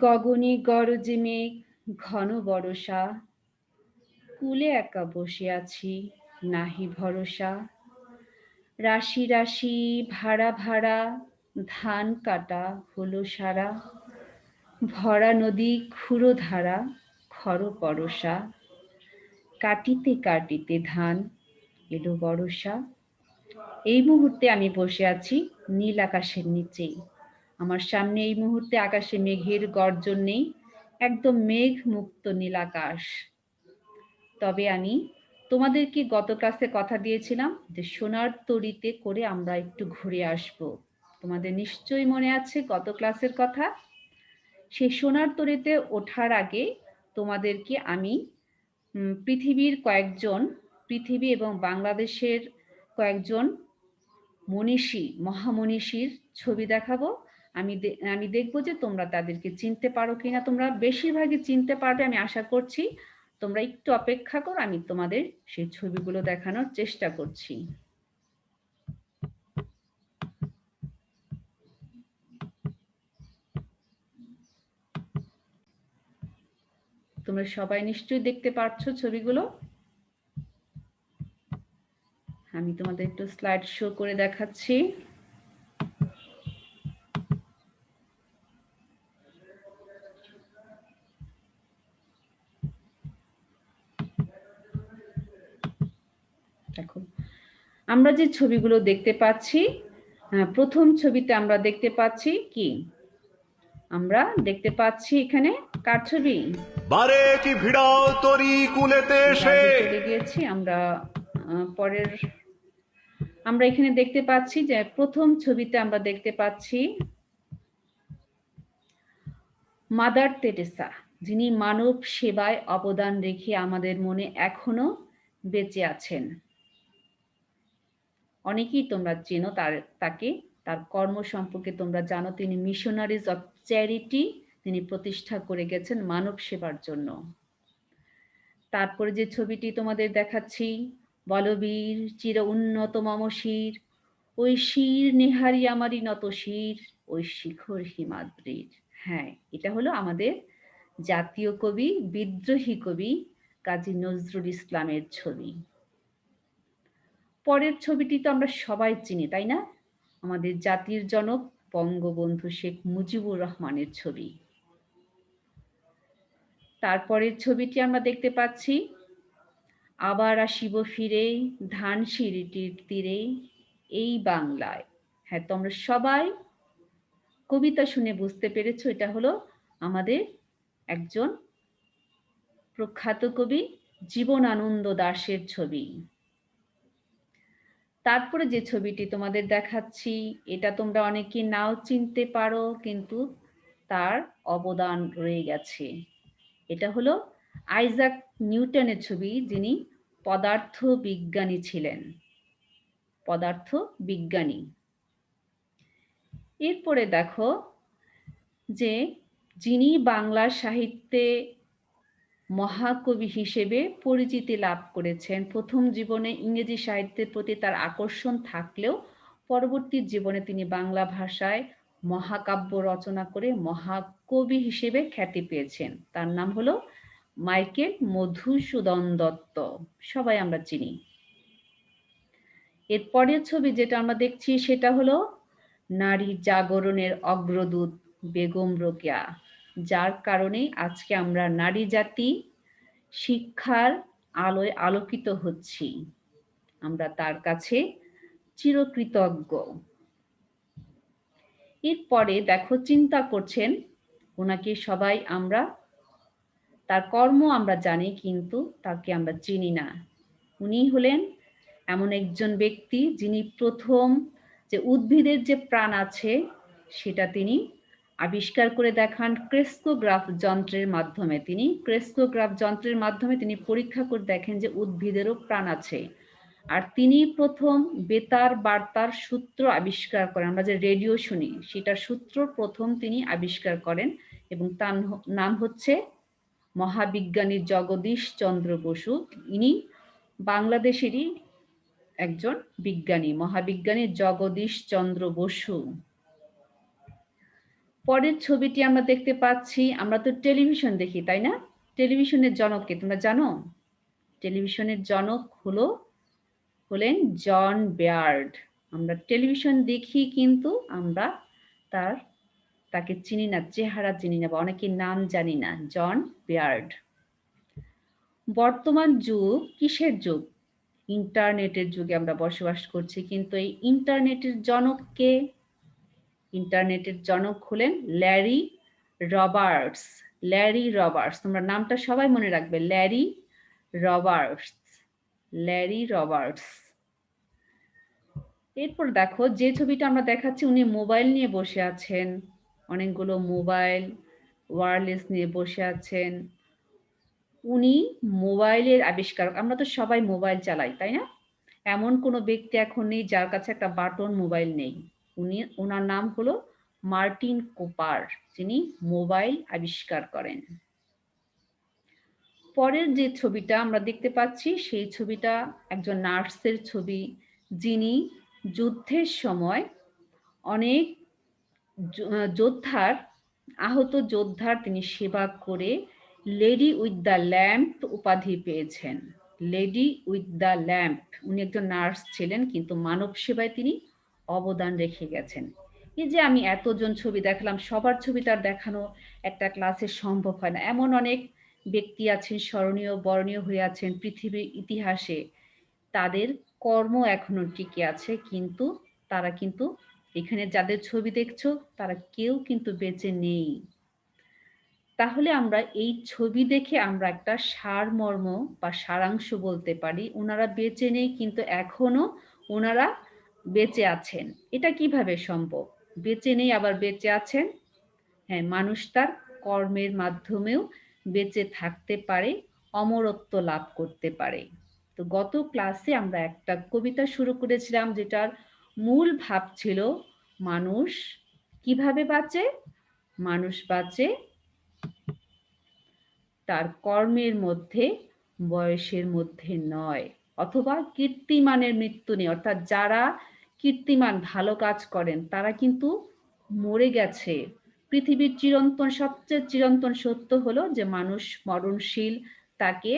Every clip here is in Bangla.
গগনে গরজে মেঘ, ঘন বরষা, কূলে একা বসে আছি, নাহি ভরসা। রাশি রাশি ভাড়া ভাড়া, ধান কাটা হলো সারা। ভরা নদী ক্ষুরধারা, খর পরশা। কাটিতে কাটিতে ধান এলো বরষা। এই মুহূর্তে আমি বসে আছি নীল আকাশের নিচে। আমার সামনে এই মুহূর্তে আকাশে মেঘের গর্জন নেই, একদম মেঘ মুক্ত নীল আকাশ। তবে আমি তোমাদেরকে গত ক্লাসে কথা দিয়েছিলাম যে সোনার তরীতে করে আমরা একটু ঘুরে আসব। তোমাদের নিশ্চয়ই মনে আছে গত ক্লাসের কথা। সেই সোনার তরীতে ওঠার আগে তোমাদেরকে আমি পৃথিবীর কয়েকজন, পৃথিবী এবং বাংলাদেশের কয়েকজন মনীষী, মহামনীষীর ছবি দেখাবো। আমি দেখবো যে তোমরা তাদেরকে চিনতে পারো কিনা। তোমরা বেশিরভাগই চিনতে পারবে আমি আশা করছি। তোমরা একটু অপেক্ষা করো, আমি তোমাদের সেই ছবিগুলো দেখানোর চেষ্টা করছি। তোমরা সবাই নিশ্চয়ই দেখতে পাচ্ছ ছবিগুলো। আমি তোমাদের একটু স্লাইড শো করে দেখাচ্ছি। দেখো, আমরা যে ছবিগুলো দেখতে পাচ্ছি, প্রথম ছবিতে আমরা দেখতে পাচ্ছি কি? আমরা দেখতে পাচ্ছি এখানে কার ছবি? বারে কি ভিড়াও তরি কুলেতে এসে। চলে গিয়েছি আমরা পরের। আমরা এখানে দেখতে পাচ্ছি যে প্রথম ছবিতে আমরা দেখতে পাচ্ছি মাদার তেরেসা, যিনি মানব সেবায় অবদান রেখে আমাদের মনে এখনো বেঁচে আছেন। অনেকেই তোমরা চেনো তাকে, তার কর্ম সম্পর্কে তোমরা জানো। তিনি মিশনারিজ অফ চ্যারিটি তিনি প্রতিষ্ঠা করে গেছেন মানব সেবার জন্য। তারপরে যে ছবিটি তোমাদের দেখাচ্ছি, বলবীর চির উন্নত মম শির, ওই শির নেহারি আমারই নত শির, ওই শিখর হিমাদ্রির। হ্যাঁ, এটা হলো আমাদের জাতীয় কবি, বিদ্রোহী কবি কাজী নজরুল ইসলামের ছবি। পরের ছবিটি তো আমরা সবাই চিনি, তাই না? আমাদের জাতির জনক বঙ্গবন্ধু শেখ মুজিবুর রহমানের ছবি। তারপরের ছবিটি আমরা দেখতে পাচ্ছি, আবার আসিব ফিরে ধানসিঁড়িটির তীরে এই বাংলায়। হ্যাঁ, তোমরা সবাই কবিতা শুনে বুঝতে পেরেছো এটা হলো আমাদের একজন প্রখ্যাত কবি জীবনানন্দ দাশের ছবি। তারপরে যে ছবিটি তোমাদের দেখাচ্ছি, এটা তোমরা অনেকে নাও চিনতে পারো, কিন্তু তার অবদান রয়ে গেছে। এটা হলো আইজাক নিউটনের ছবি, যিনি পদার্থ বিজ্ঞানী ছিলেন। পদার্থ বিজ্ঞানী। এরপরে দেখো যে যিনি বাংলা সাহিত্যে মহাকবি হিসেবে পরিচিতি লাভ করেছেন। প্রথম জীবনে ইংরেজি সাহিত্যের প্রতি তার আকর্ষণ থাকলেও পরবর্তী জীবনে তিনি বাংলা ভাষায় মহাকাব্য রচনা করে মহাকবি হিসেবে খ্যাতি পেয়েছেন। তার নাম হলো মাইকেল মধুসূদন দত্ত, সবাই আমরা চিনি। এর পরের ছবি যেটা আমরা দেখছি সেটা হলো নারী জাগরণের অগ্রদূত বেগম রোকেয়া, যার কারণে আজকে আমরা নারী জাতি শিক্ষার আলোয় আলোকিত হচ্ছি। আমরা তার কাছে চিরকৃতজ্ঞ। এরপরে দেখো, চিন্তা করছেন, ওনাকে সবাই আমরা তার কর্ম আমরা জানি, কিন্তু তাকে আমরা চিনি না। উনি হলেন এমন একজন ব্যক্তি যিনি প্রথম যে উদ্ভিদের যে প্রাণ আছে সেটা তিনি আবিষ্কার করে দেখান ক্রেস্কোগ্রাফ যন্ত্রের মাধ্যমে। তিনি পরীক্ষা করে দেখেন যে উদ্ভিদেরও প্রাণ আছে। আর তিনি প্রথম বেতার বার্তার সূত্র আবিষ্কার করেন। আমরা যে রেডিও শুনি সেটার সূত্র প্রথম তিনি আবিষ্কার করেন, এবং তার নাম হচ্ছে মহাবিজ্ঞানী জগদীশ চন্দ্র বসু। ইনি বাংলাদেশেরই একজন বিজ্ঞানী, মহাবিজ্ঞানী জগদীশ চন্দ্র বসু। পরের ছবিটি আমরা দেখতে পাচ্ছি, আমরা তো টেলিভিশন দেখি, তাই না? টেলিভিশনের জনক কে তোমরা জানো? টেলিভিশনের জনক হলেন জন বেয়ার্ড। আমরা টেলিভিশন দেখি কিন্তু আমরা তাকে চিনি না, চেহারা চিনি না বা অনেকের নাম জানি না। জন বেয়ার্ড। বর্তমান যুগ কিসের যুগ? ইন্টারনেটের যুগে আমরা বসবাস করছি, কিন্তু এই ইন্টারনেটের জনক কে? ইন্টারনেটের জনক হলেন ল্যারি রবার্টস। ল্যারি রবার্টস, তোমরা নামটা সবাই মনে রাখবে, ল্যারি রবার্টস। Larry Roberts. এরপর দেখো যে ছবিটা আমরা দেখাচ্ছি, উনি মোবাইল নিয়ে বসে আছেন, অনেকগুলো মোবাইল ওয়্যারলেস নিয়ে বসে আছেন। উনি মোবাইলের আবিষ্কারক। আমরা তো সবাই মোবাইল চালাই, তাই না? এমন কোনো ব্যক্তি এখন নেই যার কাছে একটা বাটন মোবাইল নেই। ওনার নাম হলো মার্টিন কুপার, যিনি মোবাইল আবিষ্কার করেন। পরের যে ছবিটা আমরা দেখতে পাচ্ছি, সেই ছবিটা একজন নার্সের ছবি, যিনি যুদ্ধের সময় অনেক আহত যোদ্ধার তিনি সেবা করে লেডি উইথ দ্য ল্যাম্প উপাধি পেয়েছেন। Lady with the lamp. উনি একজন নার্স ছিলেন, কিন্তু মানব সেবায় তিনি অবদান রেখে গেছেন। এই যে আমি এতজন ছবি দেখালাম, সবার ছবি তার দেখানো একটা ক্লাসে সম্ভব হয় না। এমন অনেক ব্যক্তি আছেন, স্মরণীয় বরণীয় হয়ে আছেন পৃথিবীর ইতিহাসে। তাদের কর্ম এখনো টিকে আছে, কিন্তু তারা কিন্তু এখানে যাদের ছবি দেখছো তারা কেউ কিন্তু বেঁচে নেই। তাহলে আমরা এই ছবি দেখে আমরা একটা সারমর্ম বা সারাংশ বলতে পারি, ওনারা বেঁচে নেই কিন্তু এখনো ওনারা বেঁচে আছেন। এটা কিভাবে সম্ভব? বেঁচে নেই আবার বেঁচে আছেন। হ্যাঁ, মানুষ তার কর্মের মাধ্যমেও বেঁচে থাকতে পারে, অমরত্ব লাভ করতে পারে। তো গত ক্লাসে আমরা একটা কবিতা শুরু করেছিলাম, যেটার মূল ভাব ছিল মানুষ কিভাবে বাঁচে? মানুষ বাঁচে তার কর্মের মধ্যে, বয়সের মধ্যে নয়, অথবা কীর্তিমানের মৃত্যু নেই। অর্থাৎ যারা কীর্তিমান ভালো কাজ করেন তারা কিন্তু মরে গেছে। পৃথিবীর সবচেয়ে চিরন্তন সত্য হলো যে মানুষ মরণশীল, তাকে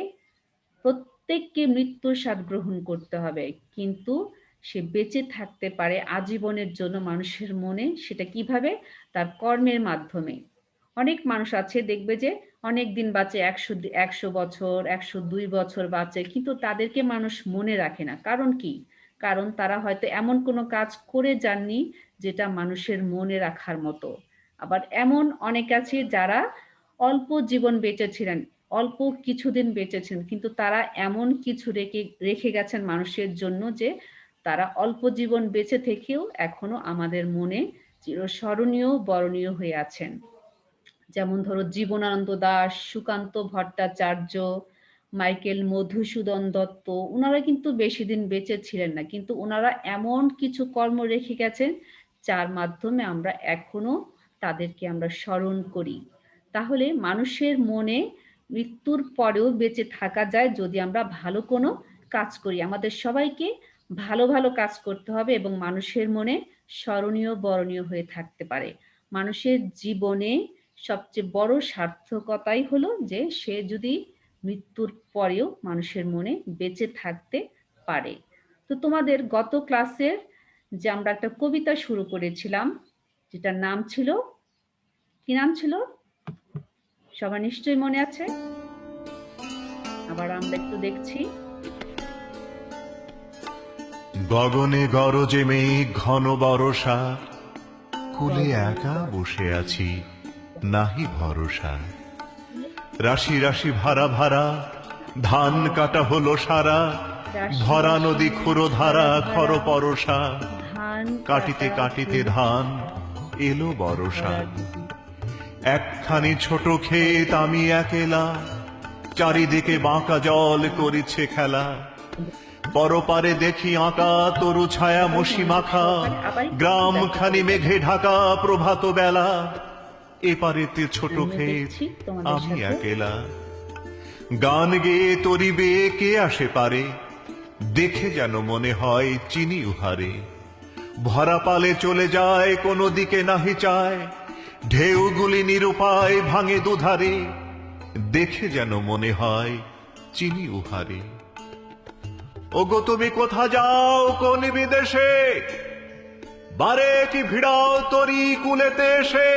প্রত্যেককে মৃত্যুর স্বাদ গ্রহণ করতে হবে, কিন্তু সে বেঁচে থাকতে পারে আজীবনের জন্য মানুষের মনে। সেটা কিভাবে? তার কর্মের মাধ্যমে। অনেক মানুষ আছে দেখবে যে অনেক দিন বাঁচে, 100 বছর, 102 বছর বাঁচে, কিন্তু তাদেরকে মানুষ মনে রাখে না। কারণ কি? কারণ তারা হয়তো এমন কোনো কাজ করে যাননি যেটা মানুষের মনে রাখার মতো। আবার এমন অনেক আছে যারা অল্প জীবন বেঁচেছিলেন, অল্প কিছুদিন বেঁচেছেন, কিন্তু তারা এমন কিছু রেখে গেছেন মানুষের জন্য যে তারা অল্প জীবন বেঁচে থেকেও এখনো আমাদের মনে চিরস্মরণীয় বরণীয় হয়ে আছেন। যেমন ধরো জীবনানন্দ দাশ, সুকান্ত ভট্টাচার্য, মাইকেল মধুসূদন দত্ত। ওনারা কিন্তু বেশি দিন বেঁচে ছিলেন না, কিন্তু ওনারা এমন কিছু কর্ম রেখে গেছেন যার মাধ্যমে আমরা এখনো তাদেরকে আমরা স্মরণ করি। তাহলে মানুষের মনে মৃত্যুর পরেও বেঁচে থাকা যায় যদি আমরা ভালো কোনো কাজ করি। আমাদের সবাইকে ভালো ভালো কাজ করতে হবে এবং মানুষের মনে স্মরণীয় বরণীয় হয়ে থাকতে পারে। মানুষের জীবনে সবচেয়ে বড় সার্থকতাই হলো যে সে যদি মৃত্যুর পরেও মানুষের মনে বেঁচে থাকতে পারে। তো তোমাদের গত ক্লাসের যে আমরা একটা কবিতা শুরু করেছিলাম, যেটার নাম ছিল, কি নাম ছিল? সবার নিশ্চয়ই মনে আছে। আবার আমরা একটু দেখছি। গগনে গরজে মেঘ ঘন বরষা, কুলে একা বসে আছি নাহি ভরসা। রাশি রাশি ভাড়া ভাড়া ধান কাটা হলো সারা, ভরা নদী খুরো ধারা খর পরশা। ধান কাটিতে কাটিতে ধান এলো বরষা। একখানি ছোট ক্ষেত আমি একেলা, চারিদিকে বাঁকা জল করিছে খেলা। পরপারে দেখি আঁকা তরু ছায়া মশি মাখা, গ্রাম খানি মেঘে ঢাকা প্রভাত বেলা। এপারেতে ছোট ক্ষেত আমি একেলা, গান গেয়ে তরি বেয়ে কে আসে পারে, দেখে যেন মনে হয় চিনি উহারে। ভরা পালে চলে যায় কোনো দিকে নাহি চায়, ঢেউগুলি নিরুপায় ভাঙে দুধারে, দেখে যেন মনে হয় চিনি উহারে। ওগো তুমি কোথা যাও কোন বিদেশে, বারে কি ভিড়াও তরি কুলেতে এসে।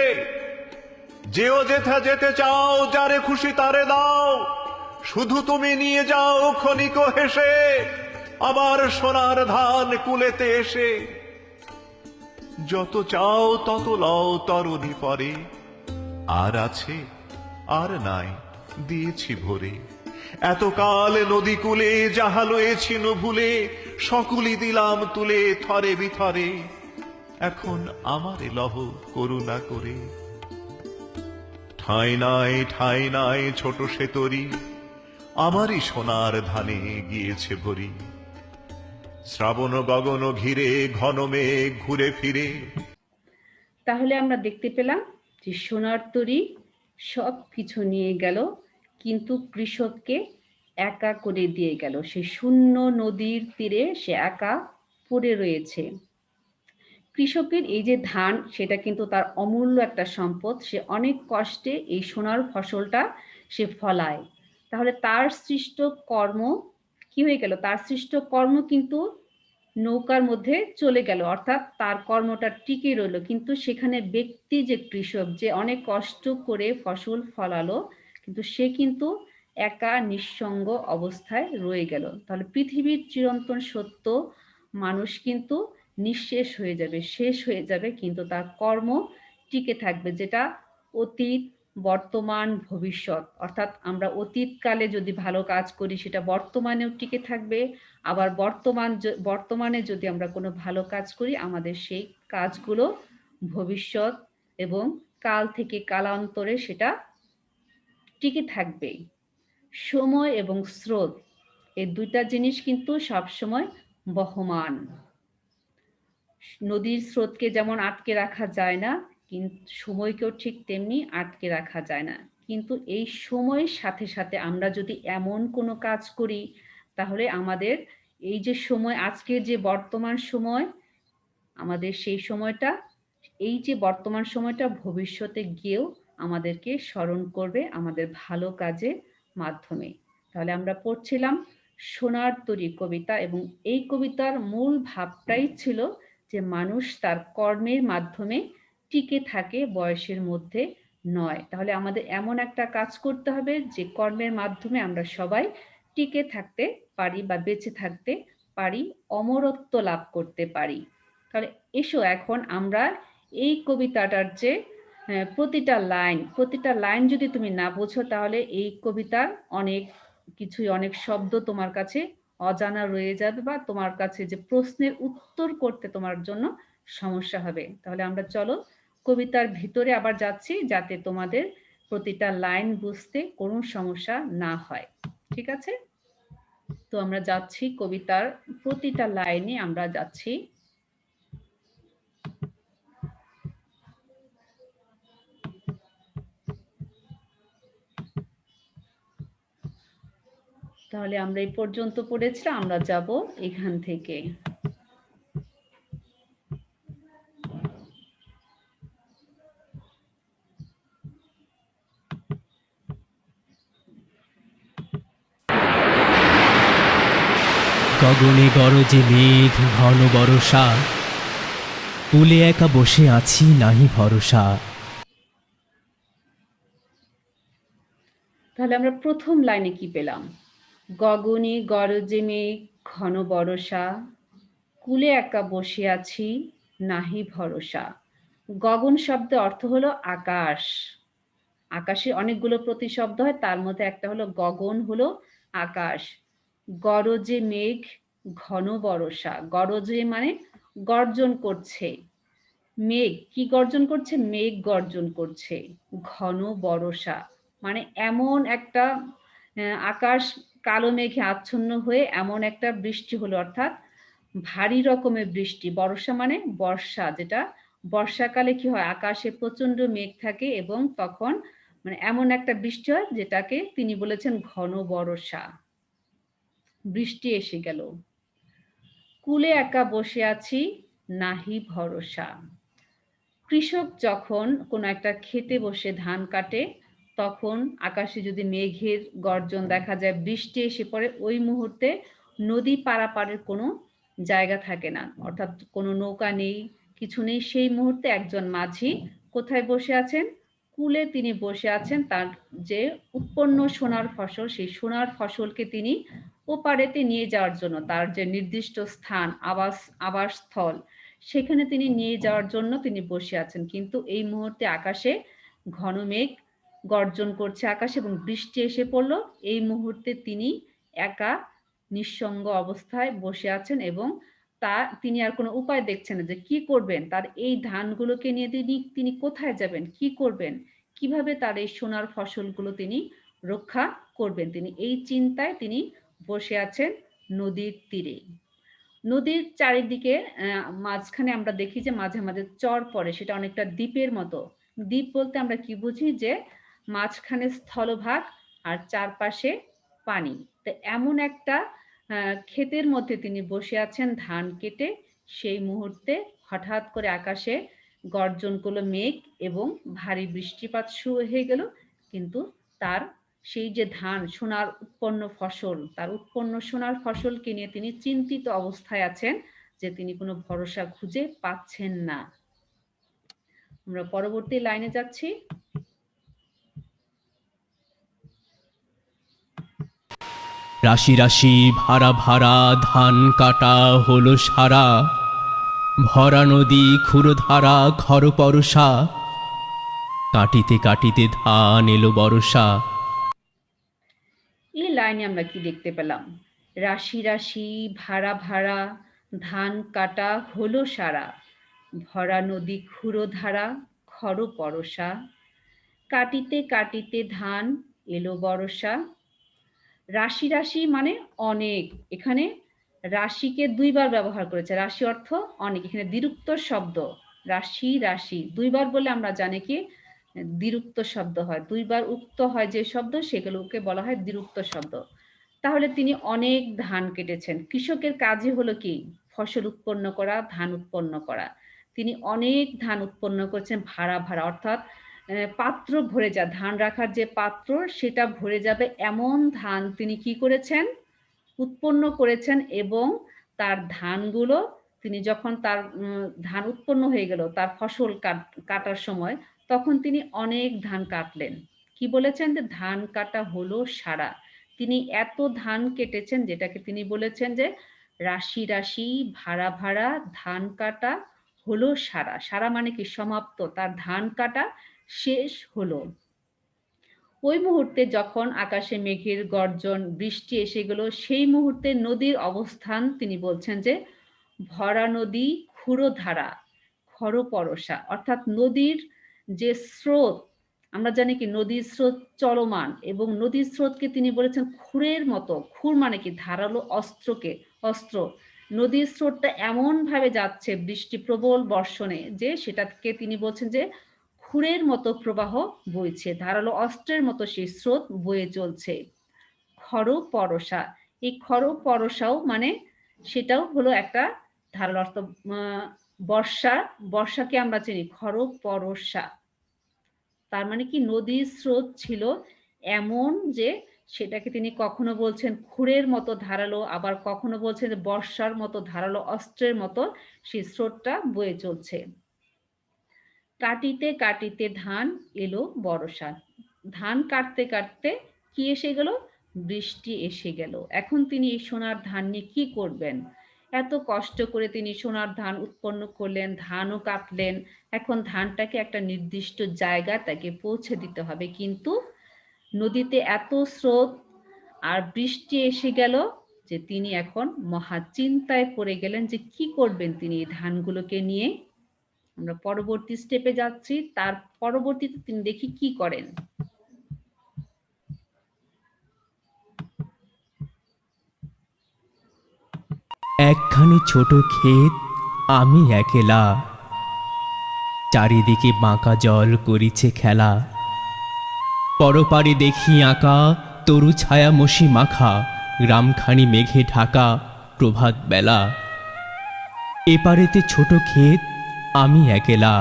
যেও যেথা যেতে চাও, যারে খুশি তারে দাও, শুধু তুমি নিয়ে যাও ক্ষণিক হেসে, আবার সোনার ধান কুলেতে এসে। যত চাও তত লও তরুণী পরে, আর আছে আর নাই দিয়েছি ভরে। এতকাল নদী কূলে যাহা লয়েছি ভুলে, সকলি দিলাম তুলে থরে বিথরে। এখন আমারে লহ করুণা করে। ঠাঁই নাই ছোট সে তরি, আমারই সোনার ধানে গিয়েছে ভরি। শ্রাবণ গগন ঘিরে ঘন মেঘ ঘুরে ফিরে। তাহলে আমরা দেখতে পেলাম যে সোনার তরী সব কিছু নিয়ে গেল, কিন্তু কৃষককে একা করে দিয়ে গেল। সে শূন্য নদীর তীরে সে একা পড়ে রয়েছে। কৃষকের এই যে ধান, সেটা কিন্তু তার অমূল্য একটা সম্পদ। সে অনেক কষ্টে এই সোনার ফসলটা সে ফলায়। তাহলে তার সৃষ্ট কর্ম কি হয়ে গেল? তার সৃষ্ট কর্ম কিন্তু নৌকার মধ্যে চলে গেল, অর্থাৎ তার কর্মটা টিকে রইল। কিন্তু সেখানে ব্যক্তি যে কৃষক, যে অনেক কষ্ট করে ফসল ফলালো, কিন্তু সে কিন্তু একা নিঃসঙ্গ অবস্থায় রয়ে গেল। তাহলে পৃথিবীর চিরন্তন সত্য, মানুষ কিন্তু নিঃশেষ হয়ে যাবে, শেষ হয়ে যাবে, কিন্তু তার কর্ম টিকে থাকবে, যেটা অতীত, বর্তমান, ভবিষ্যৎ। অর্থাৎ আমরা অতীতকালে যদি ভালো কাজ করি, সেটা বর্তমানেও টিকে থাকবে। আবার বর্তমানে যদি আমরা কোনো ভালো কাজ করি, আমাদের সেই কাজগুলো ভবিষ্যৎ এবং কাল থেকে কালান্তরে সেটা টিকে থাকবে। সময় এবং স্রোত, এই দুইটা জিনিস কিন্তু সবসময় বহমান। নদীর স্রোতকে যেমন আটকে রাখা যায় না, কিন্তু সময়কেও ঠিক তেমনি আটকে রাখা যায় না। কিন্তু এই সময়ের সাথে সাথে আমরা যদি এমন কোনো কাজ করি, তাহলে আমাদের এই যে সময়, আজকের যে বর্তমান সময়, আমাদের সেই সময়টা, এই যে বর্তমান সময়টা ভবিষ্যতে গিয়েও আমাদেরকে স্মরণ করবে আমাদের ভালো কাজের মাধ্যমে। তাহলে আমরা পড়ছিলাম সোনার তরী কবিতা, এবং এই কবিতার মূল ভাবটাই ছিল যে মানুষ তার কর্মের মাধ্যমে টিকে থাকে, বয়সের মধ্যে নয়। তাহলে আমাদের এমন একটা কাজ করতে হবে যে কর্মের মাধ্যমে আমরা সবাই টিকে থাকতে পারি বা বেঁচে থাকতে পারি, অমরত্ব লাভ করতে পারি। তাহলে এসো এখন আমরা এই কবিতাটার যে প্রতিটা লাইন যদি তুমি না বোঝো, তাহলে এই কবিতার অনেক কিছুই, অনেক শব্দ তোমার কাছে অজানা রয়ে যাবে, বা তোমার কাছে যে প্রশ্নের উত্তর করতে তোমার জন্য সমস্যা হবে। তাহলে আমরা চলো কবিতার ভিতরে আবার যাচ্ছি, যাতে তোমাদের প্রতিটা লাইন বুঝতে কোনো সমস্যা না হয়। ঠিক আছে? তো আমরা যাচ্ছি কবিতার প্রতিটা লাইনে আমরা যাচ্ছি। তাহলে আমরা এই পর্যন্ত পড়েছিলাম, আমরা যাব এখান থেকে। গগনে গরজে মেঘ ঘন বরষা, কূলে একা বসে আছি নাহি ভরসা। তাহলে আমরা প্রথম লাইনে কি পেলাম? গগনে গরজে মেঘ ঘন বরষা, কূলে একা বসে আছি নাহি ভরসা। গগন শব্দের অর্থ হলো আকাশ। আকাশে অনেকগুলো প্রতিশব্দ হয়, তার মধ্যে একটা হলো গগন, হলো আকাশ। গরজে মেঘ ঘন বরষা, গরজে মানে গর্জন করছে। মেঘ কি গর্জন করছে? মেঘ গর্জন করছে। ঘন বরষা মানে এমন একটা আকাশ কালো মেঘে আচ্ছন্ন হয়ে এমন একটা বৃষ্টি হলো, অর্থাৎ ভারী রকমের বৃষ্টি। বর্ষা মানে বর্ষা, যেটা বর্ষাকালে কি হয়, আকাশে প্রচন্ড মেঘ থাকে এবং তখন মানে এমন একটা বৃষ্টি হয়, যেটাকে তিনি বলেছেন ঘন বর্ষা। বৃষ্টি এসে গেল। কূলে একা বসে আছি নাহি ভরসা। কৃষক যখন কোনো একটা ক্ষেতে বসে ধান কাটে, তখন আকাশে যদি মেঘের গর্জন দেখা যায়, বৃষ্টি এসে পড়ে, ওই মুহূর্তে নদী পারাপারের কোনো জায়গা থাকে না। অর্থাৎ কোনো নৌকা নেই, কিছু নেই। সেই মুহূর্তে একজন মাঝি কোথায় বসে আছেন? কূলে তিনি বসে আছেন। তার যে উৎপন্ন সোনার ফসল, সেই সোনার ফসলকে তিনি ওপারেতে নিয়ে যাওয়ার জন্য, তার যে নির্দিষ্ট স্থান, আবাসস্থল, সেখানে তিনি নিয়ে যাওয়ার জন্য তিনি বসে আছেন। কিন্তু এই মুহূর্তে আকাশে ঘন মেঘ গর্জন করছে আকাশে এবং বৃষ্টি এসে পড়ল। এই মুহূর্তে তিনি একা নিঃসঙ্গ অবস্থায় বসে আছেন এবং তিনি আর কোনো উপায় দেখছেন না যে কি করবেন। তার এই ধানগুলোকে নিয়ে তিনি কোথায় যাবেন? কি করবেন? কিভাবে তার এই সোনার ফসলগুলো তিনি রক্ষা করবেন? তিনি এই চিন্তায় তিনি বসে আছেন নদীর তীরে। নদীর চারিদিকে মাঝখানে আমরা দেখি যে মাঝে, মাঝে চর পড়ে, সেটা অনেকটা দ্বীপের মতো। দ্বীপ বলতে আমরা কি বুঝি? যে মাঝখানে স্থলভাগ আর চারপাশে পানি। তো এমন একটা ক্ষেতের মধ্যে তিনি বসে আছেন ধান কেটে। সেই মুহূর্তে হঠাৎ করে আকাশে গর্জন করলো মেঘ এবং ভারী বৃষ্টিপাত শুরু হয়ে গেল। কিন্তু তার সেই যে ধান, সোনার উৎপন্ন ফসল, তার উৎপন্ন সোনার ফসলকে নিয়ে তিনি চিন্তিত অবস্থায় আছেন যে তিনি কোনো ভরসা খুঁজে পাচ্ছেন না। আমরা পরবর্তী লাইনে যাচ্ছি। রাশি রাশি ভাড়া ভাড়া ধান কাটা হলো সারা, ভরা নদী ক্ষুরধারা ঘর পরশা, কাটিতে কাটিতে ধান এলো বরষা। এই লাইনে আমরা কি দেখতে পেলাম? রাশি রাশি ভাড়া ভাড়া ধান কাটা হলো সারা, ভরা নদী ক্ষুরধারা খর পরশা, কাটিতে কাটিতে ধান এলো বরষা। রাশি রাশি মানে অনেক। এখানে রাশিকে দুইবার ব্যবহার করেছে। রাশি অর্থ অনেক। এখানে দ্বিরুক্ত শব্দ। রাশি রাশি দুইবার বলে আমরা জানি কি দ্বিরুক্ত শব্দ হয়। দুইবার উক্ত হয় যে শব্দ, সেগুলোকে বলা হয় দ্বিরুক্ত শব্দ। তাহলে তিনি অনেক ধান কেটেছেন। কৃষকের কাজই হলো কি? ফসল উৎপন্ন করা, ধান উৎপন্ন করা। তিনি অনেক ধান উৎপন্ন করছেন ভাড়া ভাড়া, অর্থাৎ পাত্র ভরে যায়, ধান রাখার যে পাত্র সেটা ভরে যাবে এমন ধান তিনি কি করেছেন? উৎপন্ন করেছেন। এবং তার ধানগুলো তিনি যখন তার ধান উৎপন্ন হয়ে গেল, তার ফসল কাটার সময়, তখন তিনি অনেক ধান কাটলেন। কি বলেছেন? যে ধান কাটা হলো সারা। তিনি এত ধান কেটেছেন, যেটাকে তিনি বলেছেন যে রাশি রাশি ভাড়া ভাড়া ধান কাটা হলো সারা। সারা মানে কি? সমাপ্ত। তার ধান কাটা শেষ হলো। ওই মুহূর্তে যখন আকাশে মেঘের গর্জন, বৃষ্টি এসে গেল, সেই মুহূর্তে নদীর অবস্থান তিনি বলছেন যে ভরা নদী ক্ষুরধারা খর পরশা, অর্থাৎ নদীর যে স্রোত, আমরা জানি কি নদীর স্রোত চলমান, এবং নদীর স্রোতকে তিনি বলেছেন খুরের মতো। খুর মানে কি? ধারালো অস্ত্র। নদীর স্রোতটা এমন ভাবে যাচ্ছে বৃষ্টি প্রবল বর্ষণে, যে সেটাকে তিনি বলছেন যে খুরের মতো প্রবাহ বইছে, ধারালো অস্ত্রের মতো সেই স্রোত বয়ে চলছে। খর পরশা, এই খর পরশাও মানে সেটাও হলো একটা ধারালো অস্ত্র। বর্ষাকে আমরা চিনি খর পরশা। তার মানে কি? নদীর স্রোত ছিল এমন যে সেটাকে তিনি কখনো বলছেন খুরের মতো ধারালো, আবার কখনো বলছেন যে বর্ষার মতো ধারালো অস্ত্রের মতো সেই স্রোতটা বয়ে চলছে। কাটিতে কাটিতে ধান এলো বরষা। ধান কাটতে কাটতে কি এসে গেল? বৃষ্টি এসে গেল। এখন তিনি এই সোনার ধান নিয়ে কি করবেন? এত কষ্ট করে তিনি সোনার ধান উৎপন্ন করলেন, ধানও কাটলেন। এখন ধানটাকে একটা নির্দিষ্ট জায়গায় তাকে পৌঁছে দিতে হবে, কিন্তু নদীতে এত স্রোত আর বৃষ্টি এসে গেল যে তিনি এখন মহা চিন্তায় পড়ে গেলেন যে কি করবেন তিনি এই ধানগুলোকে নিয়ে। আমরা পরবর্তী স্টেপে যাচ্ছি। তার পরবর্তীতে তিনি দেখি কি করেন। একখানি ছোট ক্ষেত আমি একেলা, চারিদিকে বাঁকা জল করিছে খেলা। পরপারে দেখি আঁকা তরু ছায়া মশি মাখা, গ্রামখানি মেঘে ঢাকা প্রভাত বেলা। এপারেতে ছোট ক্ষেত আমি একেলা,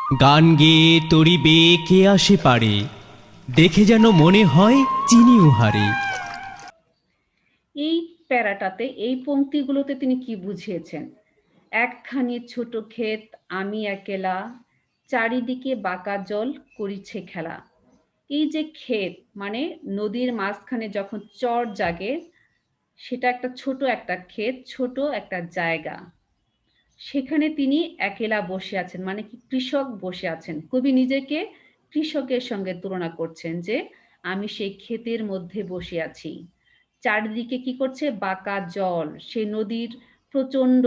গান গেয়ে তরিবে কে আসে পারে, দেখে যেন মনে হয় চিনি উহারে। এই প্যারাটাতে এই পংক্তিগুলোতে তিনি কি বুঝিয়েছেন? একখানি ছোট ক্ষেত আমি একেলা, চারিদিকে বাঁকা জল করিছে খেলা। এই যে ক্ষেত মানে নদীর মাঝখানে যখন চর জাগে, সেটা একটা ছোট একটা ক্ষেত, ছোট একটা জায়গা। সেখানে তিনি একেলা বসে আছেন, মানে কি কৃষক বসে আছেন। কবি নিজেকে কৃষকের সঙ্গে তুলনা করছেন যে আমি সেই ক্ষেতের মধ্যে বসে আছি। চারিদিকে কি করছে? বাঁকা জল। সেই নদীর প্রচণ্ড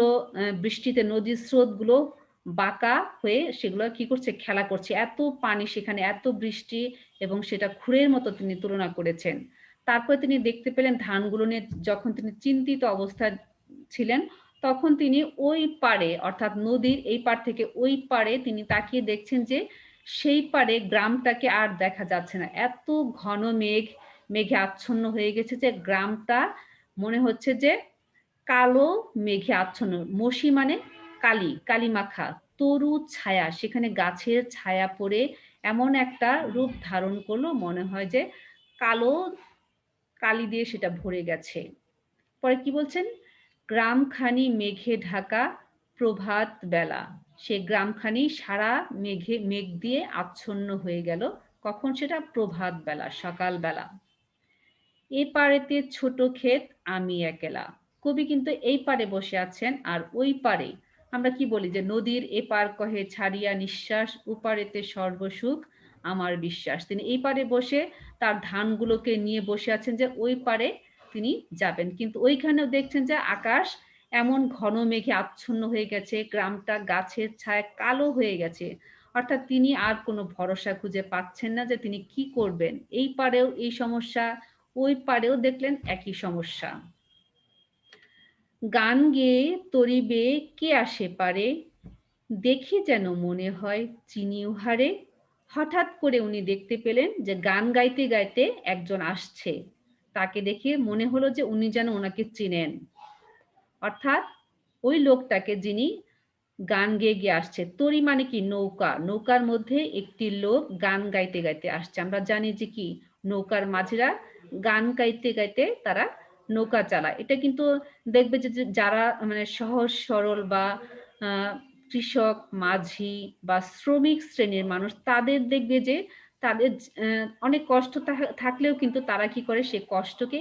বৃষ্টিতে নদীর স্রোতগুলো বাঁকা হয়ে সেগুলো কি করছে? খেলা করছে। এত পানি সেখানে, এত বৃষ্টি এবং সেটা ক্ষুরের মতো তিনি তুলনা করেছেন। তারপরে তিনি দেখতে পেলেন ধানগুলো নিয়ে যখন তিনি চিন্তিত অবস্থায় ছিলেন, তখন তিনি ওই পাড়ে অর্থাৎ নদীর এই পাড় থেকে ওই পাড়ে তিনি তাকিয়ে দেখছেন যে সেই পাড়ে গ্রামটাকে আর দেখা যাচ্ছে না। এত ঘন মেঘে আচ্ছন্ন হয়ে গেছে যে গ্রামটা মনে হচ্ছে যে কালো মেঘে আচ্ছন্ন। মসি মানে কালি, কালিমাখা, তরু ছায়া, সেখানে গাছের ছায়া পড়ে এমন একটা রূপ ধারণ করলো, মনে হয় যে কালো কালি দিয়ে সেটা ভরে গেছে। পরে কি বলছেন? গ্রামখানি মেঘে ঢাকা প্রভাত বেলা। সে গ্রামখানি সারা মেঘ দিয়ে আচ্ছন্ন হয়ে গেল। কখন সেটা? প্রভাত বেলা, সকাল বেলা। এ পাড়েতে ছোট ক্ষেত আমি একেলা। কবি কিন্তু এই পাড়ে বসে আছেন, আর ওই পাড়ে আমরা কি বলি যে নদীর এপার কহে ছাড়িয়া নিঃশ্বাস, ওপারেতে সর্বসুখ আমার বিশ্বাস। তিনি এই পাড়ে বসে তার ধানগুলোকে নিয়ে বসে আছেন যে ওই পাড়ে তিনি যাবেন। কিন্তু ওইখানেও দেখছেন যে আকাশ এমন ঘন মেঘে আচ্ছন্ন হয়ে গেছে, গ্রামটা গাছের ছায়ায় কালো হয়ে গেছে। অর্থাৎ তিনি আর কোনো ভরসা খুঁজে পাচ্ছেন না যে তিনি কি করবেন। এই পাড়েও এই সমস্যা, ওই পাড়েও দেখলেন একই সমস্যা। গান গেয়ে তরিবে কে আসে পারে, দেখে যেন মনে হয় চিনি উহারে। হঠাৎ করে উনি দেখতে পেলেন যে গান গাইতে গাইতে একজন আসছে। তাকে দেখে মনে হলো যে উনি যেন ওনাকে চিনেন। অর্থাৎ ওই লোকটাকে যিনি গান গেয়ে গিয়ে আসছে। তরী মানে কি? নৌকা। নৌকার মধ্যে একটি লোক গান গাইতে গাইতে আসছে। আমরা জানি যে কি নৌকার মাঝিরা গান গাইতে গাইতে তারা নৌকা চালায়। এটা কিন্তু দেখবে যে যারা মানে সহজ সরল বা কৃষক, মাঝি বা শ্রমিক শ্রেণীর মানুষ, তাদের দেখবে যে তাদের অনেক কষ্ট থাকলেও কিন্তু তারা কি করে? সে কষ্টকে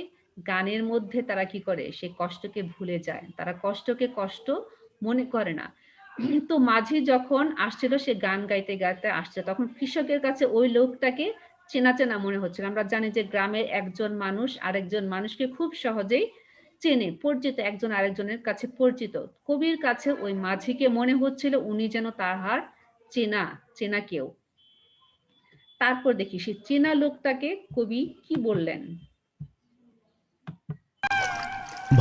গানের মধ্যে তারা কি করে? সে কষ্টকে ভুলে যায়। তারা কষ্টকে কষ্ট মনে করে না। তো মাঝি যখন আসছিল, সে গান গাইতে গাইতে আসছে, তখন কৃষকের কাছে ওই লোকটাকে চেনা চেনা মনে হচ্ছিল। আমরা জানি যে গ্রামের একজন মানুষ আরেকজন মানুষকে খুব সহজেই চেনে, পরিচিত, একজন আরেকজনের কাছে পরিচিত। কবির কাছে ওই মাঝিকে মনে হচ্ছিল উনি যেন তাহার চেনা চেনা কেউ। তারপর দেখি সেই চেনা লোকটাকে কবি কি বললেন।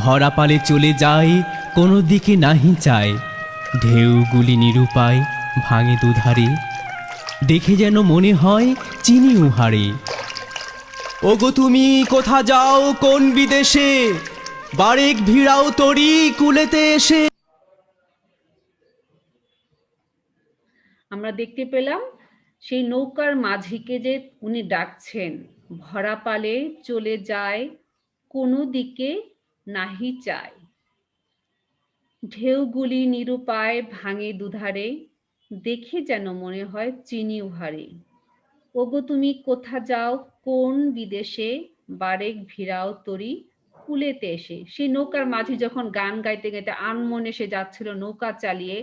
ভরা পালে চলে যায়, কোনো দিকে নাহি চায়, ঢেউগুলি নিরুপায় ভাঙে দুধারে, দেখে যেন মনে হয় চিনি উহারে। ওগো তুমি কোথা যাও কোন বিদেশে, বারেক ভিড়াও তরি কুলেতে এসে। আমরা দেখতে পেলাম সেই নৌকার মাঝিকে যে উনি ডাকছেন। ভরা পালে চলে যায়, কোনো দিকে নাহি চায়, ঢেউগুলি নিরুপায় ভাঙে দুধারে, দেখে যেন মনে হয় চিনি উহারে। ওগো তুমি কোথা যাও কোন বিদেশে, বারেক ভিড়াও তরি কূলেতে এসে। সেই নৌকার মাঝি যখন গান গাইতে গাইতে আনমনে সে যাচ্ছিল নৌকা চালিয়ে,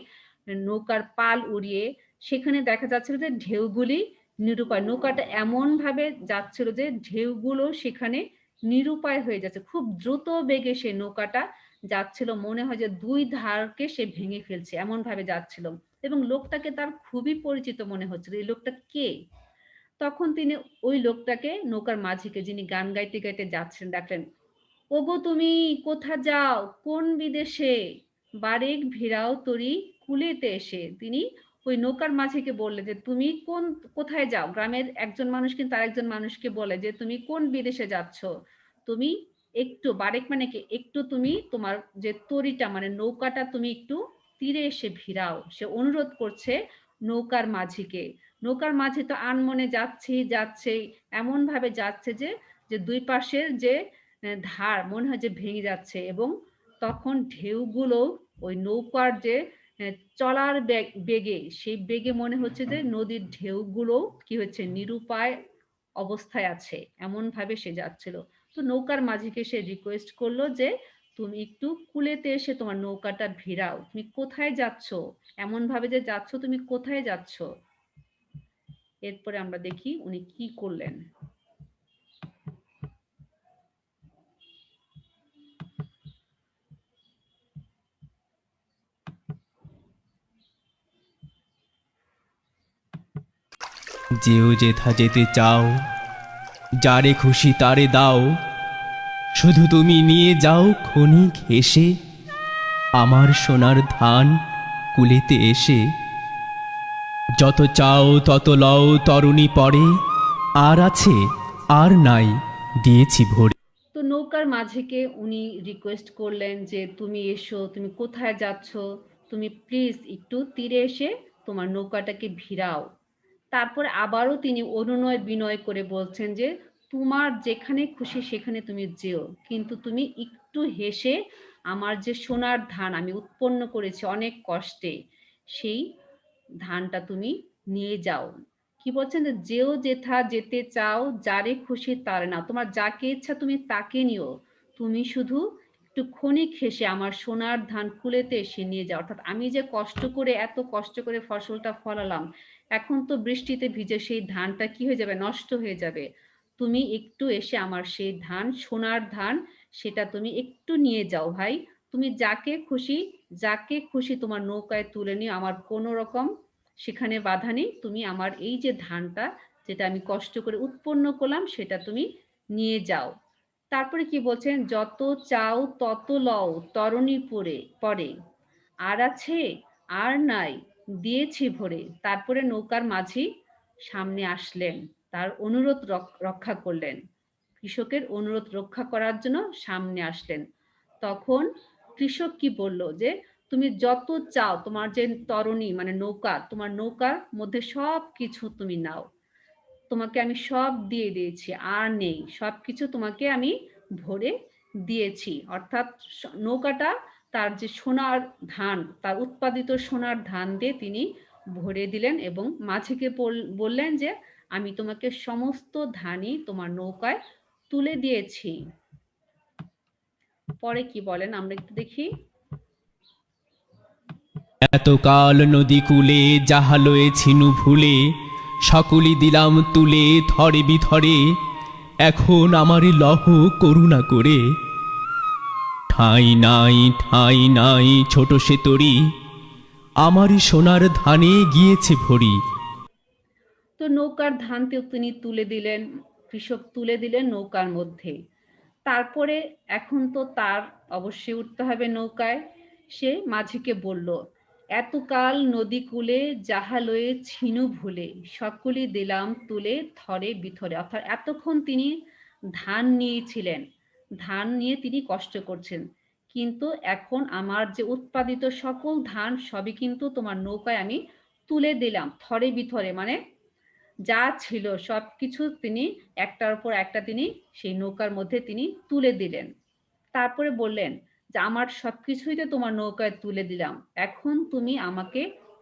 নৌকার পাল উড়িয়ে, সেখানে দেখা যাচ্ছিল যে ঢেউগুলি নিরুপায়। নৌকাটা এমন ভাবে যাচ্ছিল যে ঢেউগুলো সেখানে নিরুপায় হয়ে যাচ্ছে। খুব দ্রুত বেগে সে নৌকাটা যাচ্ছিল, মনে হয় যে দুই ধারকে সে ভেঙে ফেলছে, এমন ভাবে যাচ্ছিল। এবং লোকটাকে তার খুবই পরিচিত মনে হচ্ছিল। এই লোকটা কে? তখন তিনি ওই লোকটাকে, নৌকার মাঝিকে যিনি গান গাইতে গাইতে যাচ্ছেন, ডাকলেন, ওগো তুমি কোথা যাও কোন বিদেশে, বারেক ভিড়াও তরি কুলেতে এসে। তিনি ওই নৌকার মাঝিকে বললে যে তুমি কোথায় যাও। গ্রামের একজন মানুষ কিন্তু আরেকজন মানুষকে বলে যে তুমি কোন বিদেশে যাচ্ছ, তুমি একটু, বারেক মানে কি একটু, তুমি তোমার যে তরিটা মানে নৌকাটা তুমি একটু তীরে এসে ভিড়াও। সে অনুরোধ করছে নৌকার মাঝিকে। নৌকার মাঝি তো আনমনে যাচ্ছেই যাচ্ছে, এমনভাবে যাচ্ছে যে যে দুই পাশের যে ধার মনে হয় যে ভেঙে যাচ্ছে, এবং তখন ঢেউগুলো ওই নৌকার যে চলার বেগে, সেই বেগে মনে হচ্ছে যে নদীর ঢেউগুলো কি হচ্ছে, নিরুপায় অবস্থায় আছে, এমনভাবে সে যাচ্ছিল। তো নৌকার মাঝিকে সে রিকোয়েস্ট করলো যে তুমি একটু কূলেতে এসে তোমার নৌকাটা ভিড়াও, তুমি কোথায় যাচ্ছ, এমনভাবে যে যাচ্ছ, তুমি কোথায় যাচ্ছ। এরপরে আমরা দেখি উনি কি করলেন। যেও যেথা যেতে চাও, যারে খুশি তারে দাও, শুধু তুমি নিয়ে যাও ক্ষণিক হেসে আমার সোনার ধান কুলেতে এসে। যত চাও তত লও তরুণী পরে, আর আছে আর নাই দিয়েছি ভরে। তো নৌকার মাঝিকে উনি রিকোয়েস্ট করলেন যে তুমি এসো, তুমি কোথায় যাচ্ছ, তুমি প্লিজ একটু তীরে এসে তোমার নৌকাটাকে ভিড়াও। তারপর আবারও তিনি অনুনয় বিনয় করে বলছেন যে তোমার যেখানে খুশি সেখানে তুমি যেও, কিন্তু তুমি একটু হেসে আমার যে সোনার ধান আমি উৎপন্ন করেছি অনেক কষ্টে, সেই ধানটা তুমি নিয়ে যাও। কি বলছেন যে যেও যেথা যেতে চাও, যারে খুশি তার না, তোমার যাকে ইচ্ছা তুমি তাকে নিও, তুমি শুধু একটু ক্ষণিক হেসে আমার সোনার ধান কুলেতে এসে নিয়ে যাও। অর্থাৎ আমি যে কষ্ট করে এত কষ্ট করে ফসলটা ফলালাম, এখন তো বৃষ্টিতে ভিজে সেই ধানটা কি হয়ে যাবে, নষ্ট হয়ে যাবে। তুমি একটু এসে আমার সেই ধান, সোনার ধান, সেটা তুমি একটু নিয়ে যাও ভাই। তুমি যাকে খুশি তোমার নৌকায় তুলে নিও, আমার কোনো রকম সেখানে বাধা নেই। তুমি আমার এই যে ধানটা, যেটা আমি কষ্ট করে উৎপন্ন করলাম, সেটা তুমি নিয়ে যাও। তারপরে কি বলছেন, যত চাও তত লও তরণী পরে, আর আছে আর নাই দিয়েছি ভরে। তারপরে নৌকার মাঝি সামনে আসলেন, তার অনুরোধ রক্ষা করলেন, কৃষকের অনুরোধ রক্ষা করার জন্য সামনে আসলেন। তখন কৃষক কি বলল যে তুমি যত চাও, তোমার যে তরণী মানে নৌকা, তোমার নৌকার মধ্যে সব কিছু তুমি নাও, তোমাকে আমি সব দিয়ে দিয়েছি, আর নেই, সব কিছু তোমাকে আমি ভরে দিয়েছি। অর্থাৎ নৌকাটা তার যে সোনার ধান, তার উৎপাদিত সোনার ধান দিয়ে তিনি ভরে দিলেন, এবং মাঝিকে বললেন যে আমি তোমাকে সমস্ত ধানই তোমার নৌকায় তুলে দিয়েছি। পরে কি বলেন আমরা একটু দেখি। এতকাল নদী কূলে যাহা লয়েছিনু ভুলে, সকলি দিলাম তুলে থরে বিথরে, এখন আমারে লহ করুণা করে। ঠাঁই নাই ছোট সে তরি, আমারই সোনার ধানে গিয়েছে ভরি। তো নৌকার ধানটিও তিনি তুলে দিলেন, কৃষক তুলে দিলেন নৌকার মধ্যে। তারপরে এখন তো তার অবশ্যই উঠতে হবে নৌকায়। সে মাঝিকে বলল, এতকাল নদী কূলে যাহা লয়ে ছিনু ভুলে, সকলি দিলাম তুলে থরে বিথরে। অর্থাৎ এতক্ষণ তিনি ধান নিয়েছিলেন, ধান নিয়ে তিনি কষ্ট করছেন, কিন্তু এখন আমার যে উৎপাদিত সকল ধান সবই কিন্তু তোমার নৌকায় আমি তুলে দিলাম থরে বিথরে, মানে যা ছিল সবকিছু তিনি একটার উপর একটা তিনি সেই নৌকার মধ্যে তিনি তুলে দিলেন। তারপরে বললেন যে আমার সবকিছুই তো তোমার নৌকায় তুলে দিলাম, এখন তুমি আমাকে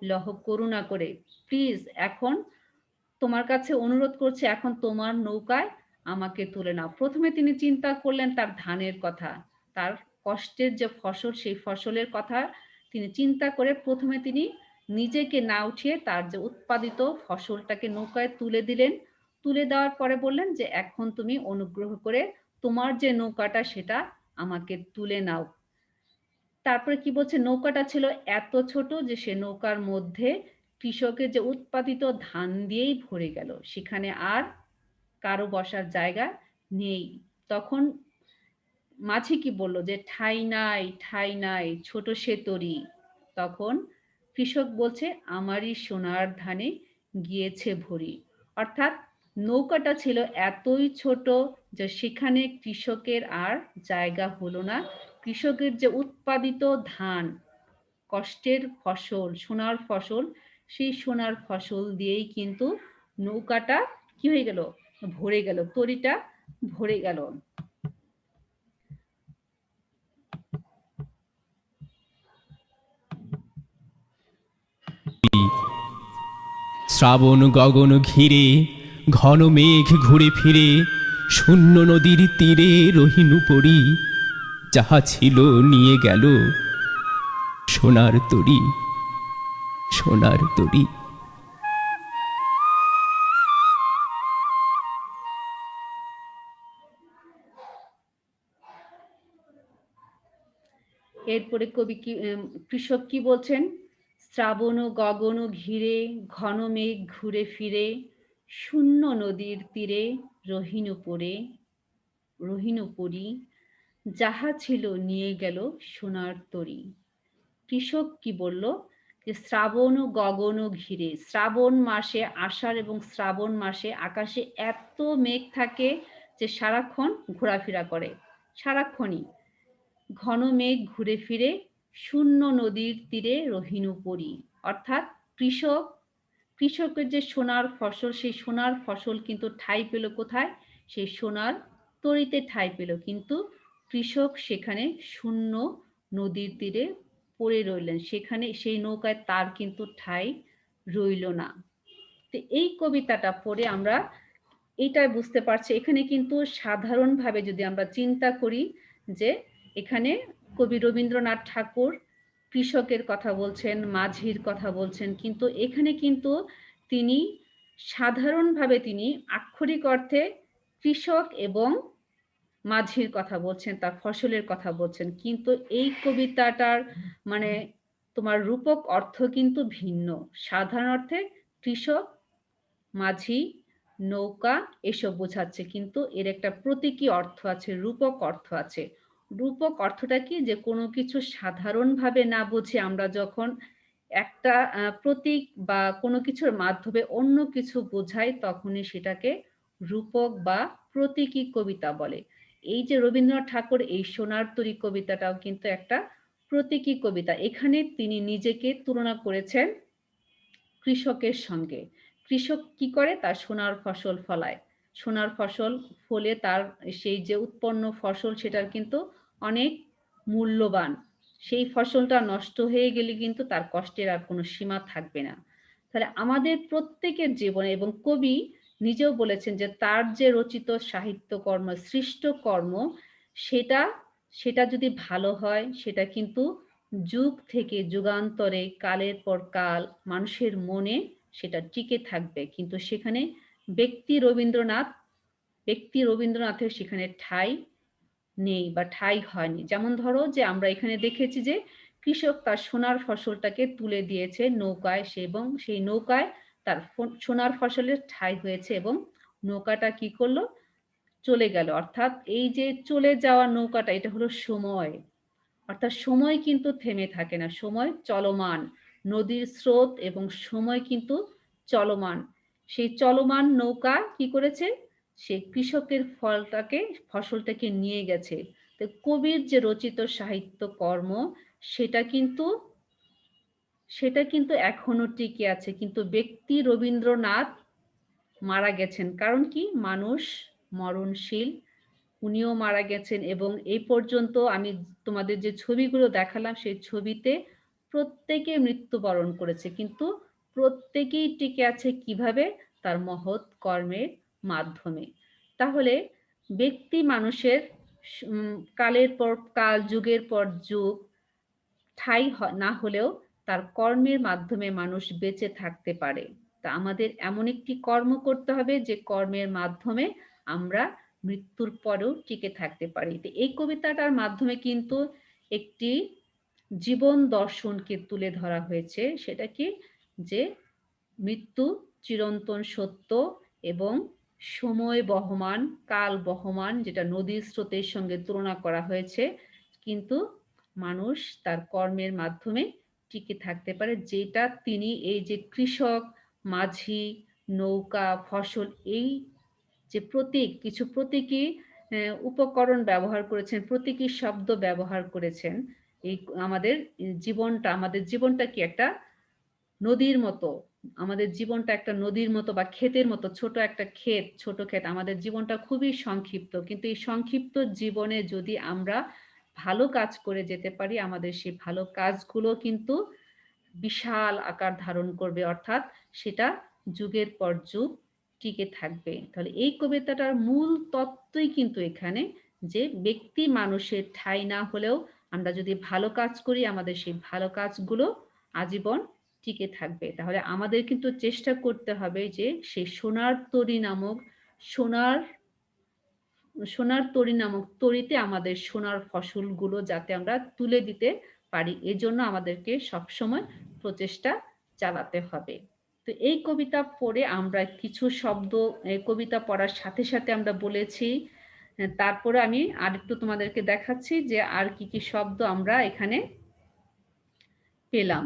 লহ করুণা করে, প্লিজ এখন তোমার কাছে অনুরোধ করছি, এখন তোমার নৌকায় আমাকে তুলে নাও। প্রথমে তিনি চিন্তা করলেন তার ধানের কথা, তার কষ্টের যে ফসল, সেই ফসলের কথা তিনি চিন্তা করে প্রথমে তিনি নিজেকে না উঠিয়ে তার যে উৎপাদিত ফসলটাকে নৌকায় তুলে দিলেন। তুলে দেওয়ার পরে বললেন যে এখন তুমি অনুগ্রহ করে তোমার যে নৌকাটা সেটা আমাকে তুলে নাও। তারপরে কি বলছে, নৌকাটা ছিল এত ছোট যে সে নৌকার মধ্যে কৃষকের যে উৎপাদিত ধান দিয়েই ভরে গেল, সেখানে আর কারো বসার জায়গা নেই। তখন মাঝি কি বলল যে ঠাই নাই ছোট সে তরি। তখন কৃষক বলছে আমারই সোনার ধানে গিয়েছে ভরি। অর্থাৎ নৌকাটা ছিল এতই ছোট যে সেখানে কৃষকের আর জায়গা হলো না। কৃষকের যে উৎপাদিত ধান, কষ্টের ফসল, সোনার ফসল, সেই সোনার ফসল দিয়েই কিন্তু নৌকাটা কি হয়ে গেল, ভরে গেল, তরিটা ভরে গেল। শ্রাবণ গগন ঘিরে ঘন মেঘ ঘুরে ফিরে শূন্য নদীর তীরে রহিনু পড়ি, যাহা ছিল নিয়ে গেল সোনার তরী, সোনার তরী। এরপরে কবি কি কৃষক কি বলছেন, শ্রাবণ গগন ঘিরে ঘন মেঘ ঘুরে ফিরে শূন্য নদীর তীরে রহিনু পড়ি, যাহা ছিল নিয়ে গেল সোনার তরী। কৃষক কি বলল, যে শ্রাবণ গগন ঘিরে, শ্রাবণ মাসে, আষাঢ় এবং শ্রাবণ মাসে আকাশে এত মেঘ থাকে যে সারাক্ষণ ঘোরাফেরা করে, সারাক্ষণই ঘন মেঘ ঘুরে ফিরে শূন্য নদীর তীরে রহিনু পড়ি। অর্থাৎ কৃষকের যে সোনার ফসল, সেই সোনার ফসল কিন্তু ঠাঁই পেল কোথায়, সেই সোনার তরীতে ঠাঁই পেল, কিন্তু কৃষক সেখানে শূন্য নদীর তীরে পড়ে রইলেন, সেখানে সেই নৌকায় তার কিন্তু ঠাঁই রইল না। তো এই কবিতাটা পড়ে আমরা এটাই বুঝতে পারছি, এখানে কিন্তু সাধারণভাবে যদি আমরা চিন্তা করি যে এখানে কবি রবীন্দ্রনাথ ঠাকুর কৃষকের কথা বলছেন, মাঝির কথা বলছেন, কিন্তু এখানে কিন্তু তিনি সাধারণভাবে তিনি আক্ষরিক অর্থে কৃষক এবং মাঝির কথা বলছেন, তার ফসলের কথা বলছেন, কিন্তু এই কবিতাটার মানে তোমার রূপক অর্থ কিন্তু ভিন্ন। সাধারণ অর্থে কৃষক, মাঝি, নৌকা এসব বোঝাচ্ছে, কিন্তু এর একটা প্রতীকী অর্থ আছে, রূপক অর্থ আছে। রূপক অর্থটা কি, যে কোনো কিছু সাধারণভাবে না বুঝে আমরা যখন একটা প্রতীক বা কোনো কিছুর মাধ্যমে অন্য কিছু বোঝাই, তখনই সেটাকে রূপক বা প্রতীকী কবিতা বলে। এই যে রবীন্দ্রনাথ ঠাকুর এই সোনার তরী কবিতাটাও কিন্তু একটা প্রতীকী কবিতা। এখানে তিনি নিজেকে তুলনা করেছেন কৃষকের সঙ্গে। কৃষক কি করে, তার সোনার ফসল ফলায়, সোনার ফসল ফলে তার সেই যে উৎপন্ন ফসল সেটার কিন্তু অনেক মূল্যবান, সেই ফসলটা নষ্ট হয়ে গেলে কিন্তু তার কষ্টের আর কোনো সীমা থাকবে না। তাহলে আমাদের প্রত্যেকের জীবনে, এবং কবি নিজেও বলেছেন যে তার যে রচিত সাহিত্যকর্ম, সৃষ্ট কর্ম, সেটা সেটা যদি ভালো হয়, সেটা কিন্তু যুগ থেকে যুগান্তরে কালের পর কাল মানুষের মনে সেটা টিকে থাকবে, কিন্তু সেখানে ব্যক্তি রবীন্দ্রনাথ ব্যক্তি রবীন্দ্রনাথের সেখানে ঠাঁই নেই বা ঠাঁই হয়নি। যেমন ধরো যে আমরা এখানে দেখেছি যে কৃষক তার সোনার ফসলটাকে তুলে দিয়েছে নৌকায়, এবং সেই নৌকায় তার সোনার ফসলের ঠাঁই হয়েছে, এবং নৌকাটা কি করলো, চলে গেল। অর্থাৎ এই যে চলে যাওয়া নৌকাটা, এটা হলো সময়। অর্থাৎ সময় কিন্তু থেমে থাকে না, সময় চলমান, নদীর স্রোত এবং সময় কিন্তু চলমান। সেই চলমান নৌকা কি করেছে, সে কৃষকের ফসলটাকে নিয়ে গেছে। তো কবির যে রচিত সাহিত্য কর্ম, সেটা কিন্তু সেটা কিন্তু এখনো টিকে আছে, কিন্তু ব্যক্তি রবীন্দ্রনাথ মারা গেছেন। কারণ কি, মানুষ মরণশীল, উনিও মারা গেছেন, এবং এই পর্যন্ত আমি তোমাদের যে ছবিগুলো দেখালাম, সেই ছবিতে প্রত্যেকে মৃত্যুবরণ করেছে, কিন্তু প্রত্যেকেই টিকে আছে কিভাবে, তার মহৎ কর্মের মাধ্যমে। তাহলে ব্যক্তি মানুষের কালের পর কাল, যুগের পর যুগ ঠাঁই না হলেও তার কর্মের মাধ্যমে মানুষ বেঁচে থাকতে পারে। তা আমাদের এমন একটি কর্ম করতে হবে যে কর্মের মাধ্যমে আমরা মৃত্যুর পরেও টিকে থাকতে পারি। তো এই কবিতাটার মাধ্যমে কিন্তু একটি জীবন দর্শনকে তুলে ধরা হয়েছে, সেটা কি, যে মৃত্যু চিরন্তন সত্য এবং সময় বহমান, কাল বহমান, যেটা নদীর স্রোতের সঙ্গে তুলনা করা হয়েছে, কিন্তু মানুষ তার কর্মের মাধ্যমে টিকে থাকতে পারে, যেটা তিনি এই যে কৃষক, মাঝি, নৌকা, ফসল, এই যে প্রতীক, কিছু প্রতীকী উপকরণ ব্যবহার করেছেন, প্রতীকী শব্দ ব্যবহার করেছেন, এই আমাদের জীবনটা কি একটা নদীর মতো, আমাদের জীবনটা একটা নদীর মতো বা ক্ষেতের মতো, ছোট একটা ক্ষেত, ছোট ক্ষেত। আমাদের জীবনটা খুবই সংক্ষিপ্ত। কিন্তু এই সংক্ষিপ্ত জীবনে যদি আমরা ভালো কাজ করে যেতে পারি, আমাদের সেই ভালো কাজগুলো কিন্তু বিশাল আকার ধারণ করবে, অর্থাৎ সেটা যুগের পর যুগ টিকে থাকবে। তাহলে এই কবিতাটার মূল তত্ত্বই কিন্তু এখানে যে ব্যক্তি মানুষের ঠাঁই না হলেও আমরা যদি ভালো কাজ করি, আমাদের সেই ভালো কাজগুলো আজীবন টিকে থাকবে। তাহলে আমাদের কিন্তু চেষ্টা করতে হবে যে সেই সোনার তরী নামক সোনার সোনার তরী নামক তরীতে আমাদের সোনার ফসলগুলো যাতে আমরা তুলে দিতে পারি, এজন্য আমাদেরকে সবসময় প্রচেষ্টা চালাতে হবে। তো এই কবিতা পড়ে আমরা কিছু শব্দ, এই কবিতা পড়ার সাথে সাথে আমরা বলেছি, তারপরে আমি আরেকটু তোমাদেরকে দেখাচ্ছি যে আর কি কি শব্দ আমরা এখানে পেলাম।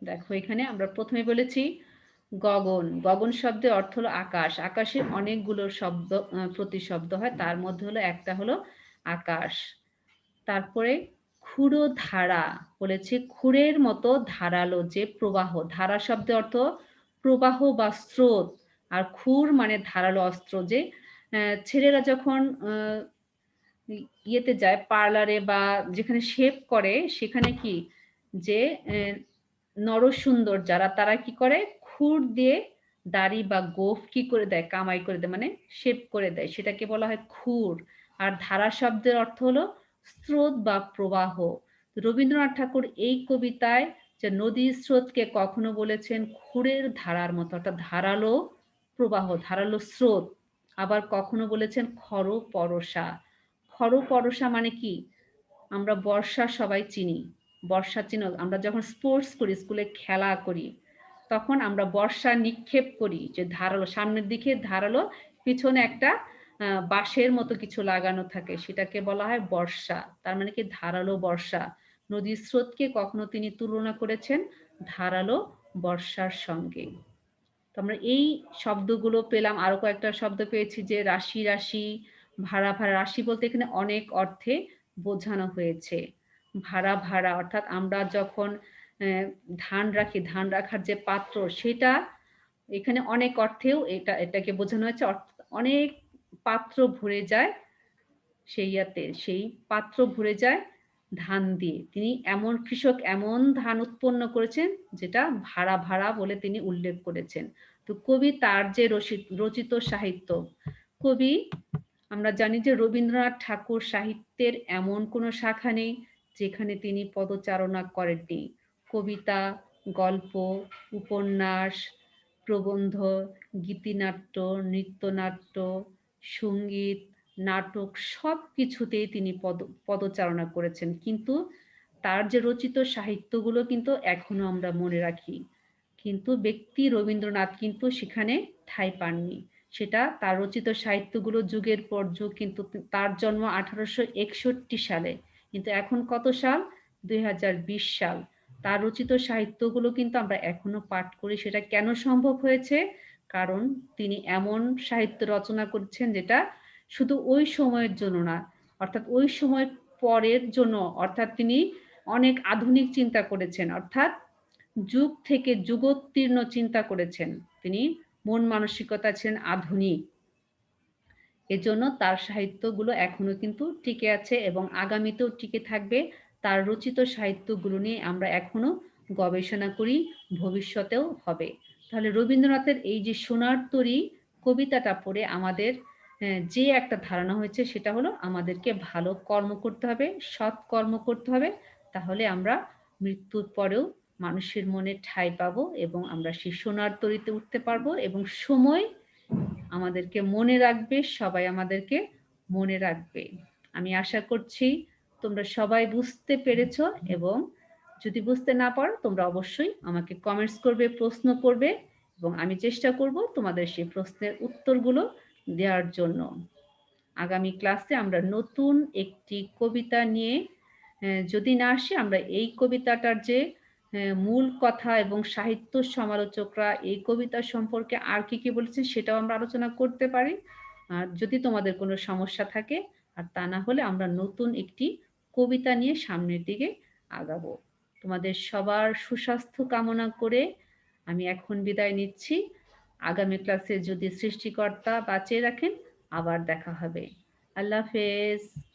দেখো এখানে আমরা প্রথমে বলেছি গগন। গগন শব্দের অর্থ হলো আকাশ। আকাশে অনেকগুলো শব্দ, প্রতিশব্দ হয়, তার মধ্যে হলো একটা হলো আকাশ। তারপরে ক্ষুরো ধারা বলেছে, ক্ষুরের মতো ধারালো যে প্রবাহ। ধারা শব্দের অর্থ প্রবাহ বা স্রোত, আর ক্ষুর মানে ধারালো অস্ত্র। যে ছেলেরা যখন ইয়েতে যায় পার্লারে বা যেখানে শেভ করে, সেখানে কি যে নরসুন্দর যারা, তারা কি করে খুর দিয়ে দাড়ি বা গোফ কি করে দেয়, কামাই করে দেয়, মানে শেভ করে দেয়, সেটাকে বলা হয় খুর। আর ধারা শব্দের অর্থ হলো স্রোত বা প্রবাহ। রবীন্দ্রনাথ ঠাকুর এই কবিতায় যে নদীর স্রোতকে কখনো বলেছেন খুরের ধারার মতো, অর্থাৎ ধারালো প্রবাহ, ধারালো স্রোত। আবার কখনো বলেছেন খর পরশা। খর পরশা মানে কি, আমরা বর্ষা সবাই চিনি, বর্ষা চিনো, আমরা যখন স্পোর্টস করি, স্কুলে খেলা করি, তখন আমরা বর্ষা নিক্ষেপ করি, যে ধারালো সামনের দিকে ধারালো, পিছনে একটা বাঁশের মতো কিছু লাগানো থাকে, সেটাকে বলা হয় বর্ষা। তার মানে কি ধারালো বর্ষা। নদীর স্রোতকে কখনো তিনি তুলনা করেছেন ধারালো বর্ষার সঙ্গে। তো আমরা এই শব্দগুলো পেলাম। আরো কয়েকটা শব্দ পেয়েছি যে রাশি রাশি, ভাড়া ভাড়া। রাশি বলতে এখানে অনেক অর্থে বোঝানো হয়েছে। ভাড়া ভাড়া অর্থাৎ আমরা যখন ধান রাখি, ধান রাখার যে পাত্র, সেটা এখানে অনেক অর্থেও এটাকে বোঝানো হয়েছে। অনেক পাত্র ভরে যায় সেই পাত্র ভরে যায় ধান দিয়ে। তিনি এমন কৃষক এমন ধান উৎপন্ন করেছেন যেটা ভাড়া ভাড়া বলে তিনি উল্লেখ করেছেন। তো কবি তার যে রচিত সাহিত্য, কবি আমরা জানি যে রবীন্দ্রনাথ ঠাকুর সাহিত্যের এমন কোনো শাখা নেই যেখানে তিনি পদচারণা করেননি। কবিতা, গল্প, উপন্যাস, প্রবন্ধ, গীতিনাট্য, নৃত্যনাট্য, সঙ্গীত, নাটক সব কিছুতেই তিনি পদচারণা করেছেন। কিন্তু তার যে রচিত সাহিত্যগুলো কিন্তু এখনো আমরা মনে রাখি। কিন্তু ব্যক্তি রবীন্দ্রনাথ কিন্তু সেখানে ঠাঁই পাননি। সেটা তার রচিত সাহিত্যগুলো যুগের পর যুগ, কিন্তু তার জন্ম 1861 সালে, কিন্তু এখন কত সাল, 2020 সাল। তার রচিত সাহিত্যগুলো কিন্তু আমরা এখনো পাঠ করি। সেটা কেন সম্ভব হয়েছে? কারণ তিনি এমন সাহিত্য রচনা করছেন যেটা শুধু ওই সময়ের জন্য না, অর্থাৎ ওই সময় পরের জন্য, অর্থাৎ তিনি অনেক আধুনিক চিন্তা করেছেন, অর্থাৎ যুগ থেকে যুগোত্তীর্ণ চিন্তা করেছেন। তিনি মন মানসিকতা ছিলেন আধুনিক। এজন্য তার সাহিত্যগুলো এখনো কিন্তু টিকে আছে এবং আগামীতেও টিকে থাকবে। তার রচিত সাহিত্যগুলো নিয়ে আমরা এখনো গবেষণা করি, ভবিষ্যতেও হবে। তাহলে রবীন্দ্রনাথের এই যে সোনার তরী কবিতাটা পড়ে আমাদের যে একটা ধারণা হয়েছে, সেটা হলো আমাদেরকে ভালো কর্ম করতে হবে, সৎ কর্ম করতে হবে। তাহলে আমরা মৃত্যুর পরেও মানুষের মনে ঠাঁই পাবো এবং আমরা সেই সোনার তরীতে উঠতে পারবো, এবং সময় আমাদেরকে মনে রাখবে, সবাই আমাদেরকে মনে রাখবে। আমি আশা করছি তোমরা সবাই বুঝতে পেরেছো, এবং যদি বুঝতে না পারো তোমরা অবশ্যই আমাকে কমেন্টস করবে, প্রশ্ন করবে, এবং আমি চেষ্টা করব তোমাদের সেই প্রশ্নের উত্তরগুলো দেওয়ার জন্য। আগামী ক্লাসে আমরা নতুন একটি কবিতা নিয়ে যদি না আসি, আমরা এই কবিতাটার যে মূল কথা এবং সাহিত্য সমালোচকরা এই কবিতা সম্পর্কে আর কি কি বলেছেন সেটাও আমরা আলোচনা করতে পারি। আর যদি তোমাদের কোনো সমস্যা থাকে, আর তা না হলে আমরা নতুন একটি কবিতা নিয়ে সামনের দিকে আগাবো। তোমাদের সবার সুস্বাস্থ্য কামনা করে আমি এখন বিদায় নিচ্ছি। আগামী ক্লাসে যদি সৃষ্টিকর্তা বাঁচিয়ে রাখেন আবার দেখা হবে। আল্লাহ হাফেজ।